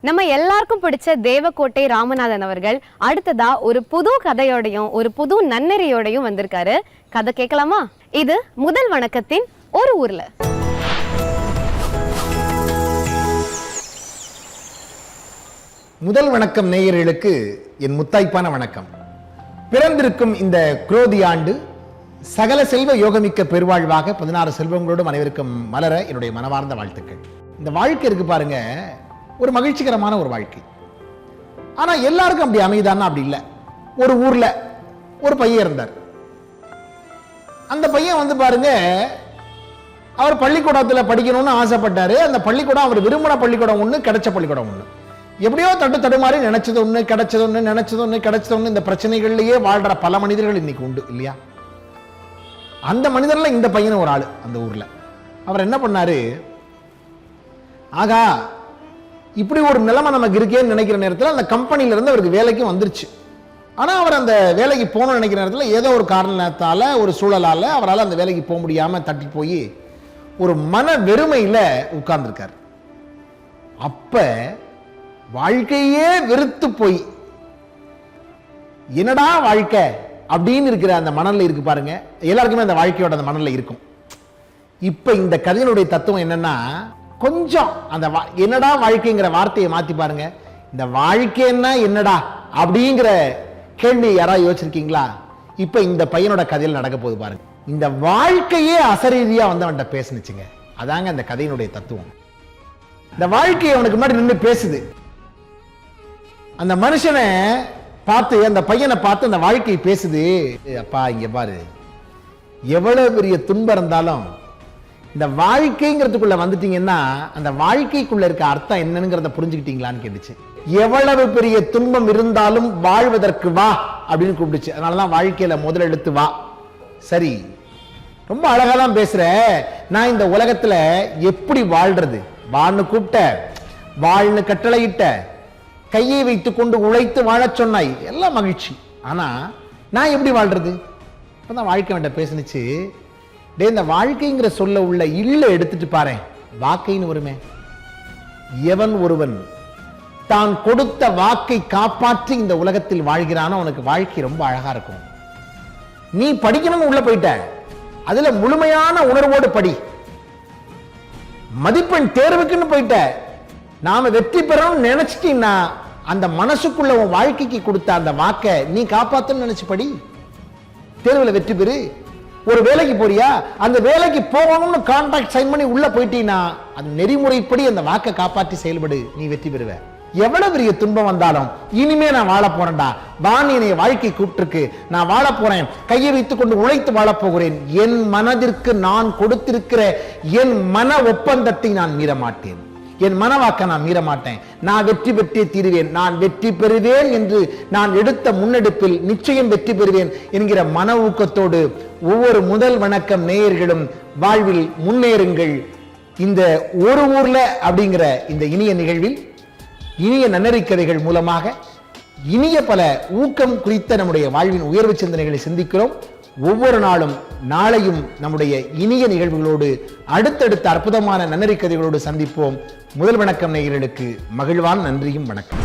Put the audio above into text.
நம்ம எல்லாருக்கும் பிடிச்ச தேவக்கோட்டை ராமநாதன் அவர்கள் அடுத்ததா ஒரு புது கதையோடையும் ஒரு புது நன்னெறியோடையும் வந்திருக்காரு. கதை கேட்கலாமா? இது முதல் வணக்கத்தின் ஒரு ஊர்ல. முதல் வணக்கம் நேயர்களுக்கு என் முத்தாய்ப்பான வணக்கம். பிறந்திருக்கும் இந்த குரோதி ஆண்டு சகல செல்வ யோகமிக்க பெருவாழ்வாக 16 செல்வங்களோடும் அனைவருக்கும் மலர என்னுடைய மனவார்ந்த வாழ்த்துக்கள். இந்த வாழ்க்கை இருக்கு பாருங்க, ஒரு மகிழ்ச்சிகரமான ஒரு வாழ்க்கை. ஆனா எல்லாருக்கும் அப்படி அமைதான்னா அப்படி இல்லை. ஒரு ஊர்ல ஒரு பையன் இருந்தார். அந்த பையன் வந்து பாருங்க, அவர் பள்ளிக்கூடத்துல படிக்கணும்னு ஆசைப்பட்டாரு. அந்த பள்ளிக்கூடம் அவர் விரும்பின பள்ளிக்கூடம் ஒண்ணு, கிடைச்ச பள்ளிக்கூடம் ஒண்ணு. எப்படியோ தடுமாறி நினைச்சது ஒண்ணு, கிடைச்சது ஒண்ணு, நினைச்சது ஒண்ணு, கிடைச்சது ஒண்ணு. இந்த பிரச்சனைகள்லயே வாழ்ற பல மனிதர்கள் இன்னைக்கு உண்டு இல்லையா? அந்த மனிதர்ல இந்த பையன் ஒரு ஆளு. அந்த ஊர்ல அவர் என்ன பண்ணாரு, ஆகா இப்படி ஒரு நிலைமை நமக்கு இருக்கேன்னு நினைக்கிற நேரத்தில் அந்த கம்பெனில இருந்து அவருக்கு வேலைக்கும் வந்துருச்சு. ஆனா அவர் அந்த வேலைக்கு போகணும்னு நினைக்கிற நேரத்தில் ஏதோ ஒரு காரணத்தால, ஒரு சூழலால அவரால் அந்த வேலைக்கு போக முடியாம தட்டி போய் ஒரு மன வெறுமையில உட்கார்ந்துருக்கார். அப்ப வாழ்க்கையே வெறுத்து போய் என்னடா வாழ்க்கை அப்படின்னு இருக்கிற அந்த மணல்ல இருக்கு பாருங்க. எல்லாருக்குமே அந்த வாழ்க்கையோட அந்த மணல்ல இருக்கும். இப்ப இந்த கதையினுடைய தத்துவம் என்னன்னா, கொஞ்சம் அந்த என்னடா வாழ்க்கைங்கிற வார்த்தையை மாத்தி பாருங்க. இந்த வாழ்க்கைன்னா என்னடா அப்படிங்கிற கேள்வி யாராவது யோசிச்சிருக்கீங்களா? இப்ப இந்த பையனோட கதையில் நடக்க போகுது பாருங்க. இந்த வாழ்க்கையே அசரீதியா வந்து அவன்கிட்ட பேசுனுச்சுங்க. அதாங்க அந்த கதையினுடைய தத்துவம். இந்த வாழ்க்கையை அவனுக்கு முன்னாடி நின்று பேசுது. அந்த மனுஷனை பார்த்து, அந்த பையனை பார்த்து அந்த வாழ்க்கை பேசுது. அப்பா இங்க பாரு, எவ்வளவு பெரிய துன்பம் இருந்தாலும் இந்த வாழ்க்கைங்கிறதுக்குள்ள வந்துட்டீங்கன்னா அந்த வாழ்க்கைக்குள்ள இருக்க அர்த்தம் என்னங்கிறத புரிஞ்சுக்கிட்டீங்களான்னு கேட்டுச்சு. எவ்வளவு பெரிய துன்பம் இருந்தாலும் வாழ்வதற்கு வா அப்படின்னு கூப்பிடுச்சு. அதனாலதான் வாழ்க்கையில முதல் எடுத்து வா. சரி, ரொம்ப அழகாதான் பேசுற. நான் இந்த உலகத்துல எப்படி வாழ்றது? வான்னு கூப்பிட்ட, வாழ்னு கட்டளையிட்ட, கையை வைத்துக் கொண்டு உழைத்து வாழ சொன்னாய், எல்லாம் மகிழ்ச்சி. ஆனா நான் எப்படி வாழ்றது? இப்பதான் வாழ்க்கை வேண்ட பேசுனுச்சு. இந்த வாழ்க்கைங்கிற சொல்ல உள்ள இல்ல எடுத்துட்டு பாரு, வாக்கைன்னு வருமே. எவன் ஒருவன் தான் கொடுத்த வாக்கை காப்பாற்றி இந்த உலகத்தில் வாழ்கிறானோ அவனுக்கு வாழ்க்கை ரொம்ப அழகா இருக்கும். நீ படிக்கணும்னு உள்ள போயிட்ட, அதுல முழுமையான உணர்வோடு படி. மதிப்பெண் தேர்வுக்குன்னு போயிட்ட, நாம வெற்றி பெறணும்னு நினைச்சிட்டீங்கன்னா அந்த மனசுக்குள்ள உன் வாழ்க்கைக்கு கொடுத்த அந்த வாக்கை நீ காப்பாத்தணும்னு நினைச்சு படி. தேர்வுல வெற்றி பெறு. ஒரு வேலைக்கு போறியா, அந்த வேலைக்கு போகணும்னு கான்ட்ராக்ட் சைன் பண்ணி உள்ள போயிட்டீங்கன்னா அது நெறிமுறைப்படி அந்த வாக்கை காப்பாற்றி செயல்படு, நீ வெற்றி பெறுவ. எவ்வளவு பெரிய துன்பம் வந்தாலும் இனிமே நான் வாழ போறேன்டா, வாணி என்னை வாழ்க்கை கூப்பிட்டுருக்கு, நான் வாழ போறேன், கையை வைத்துக் கொண்டு உழைத்து வாழ போகிறேன். என் மனதிற்கு நான் கொடுத்திருக்கிற என் மன ஒப்பந்தத்தை நான் மீற மாட்டேன், என் மனவாக்க நான் மீற மாட்டேன். நான் வெற்றி பெற்றே தீருவேன், நான் வெற்றி பெறுவேன் என்று நான் எடுத்த முன்னெடுப்பில் நிச்சயம் வெற்றி பெறுவேன் என்கிற மன ஊக்கத்தோடு ஒவ்வொரு முதல் வணக்கம் நேயர்களும் வாழ்வில் முன்னேறுங்கள். இந்த ஒரு ஊர்ல அப்படிங்கிற இந்த இனிய நிகழ்வில் இனிய நன்னெறி கதைகள் மூலமாக இனிய பல ஊக்கம் குறித்த நம்முடைய வாழ்வின் உயர்வு சிந்தனைகளை சிந்திக்கிறோம். ஒவ்வொரு நாளும் நாளையும் நம்முடைய இனிய நிகழ்வுகளோடு அடுத்தடுத்த அற்புதமான நன்னெறி கதைகளோடு சந்திப்போம். முதல் வணக்கம் நேயர்களுக்கு மகிழ்வான நன்றியும் வணக்கம்.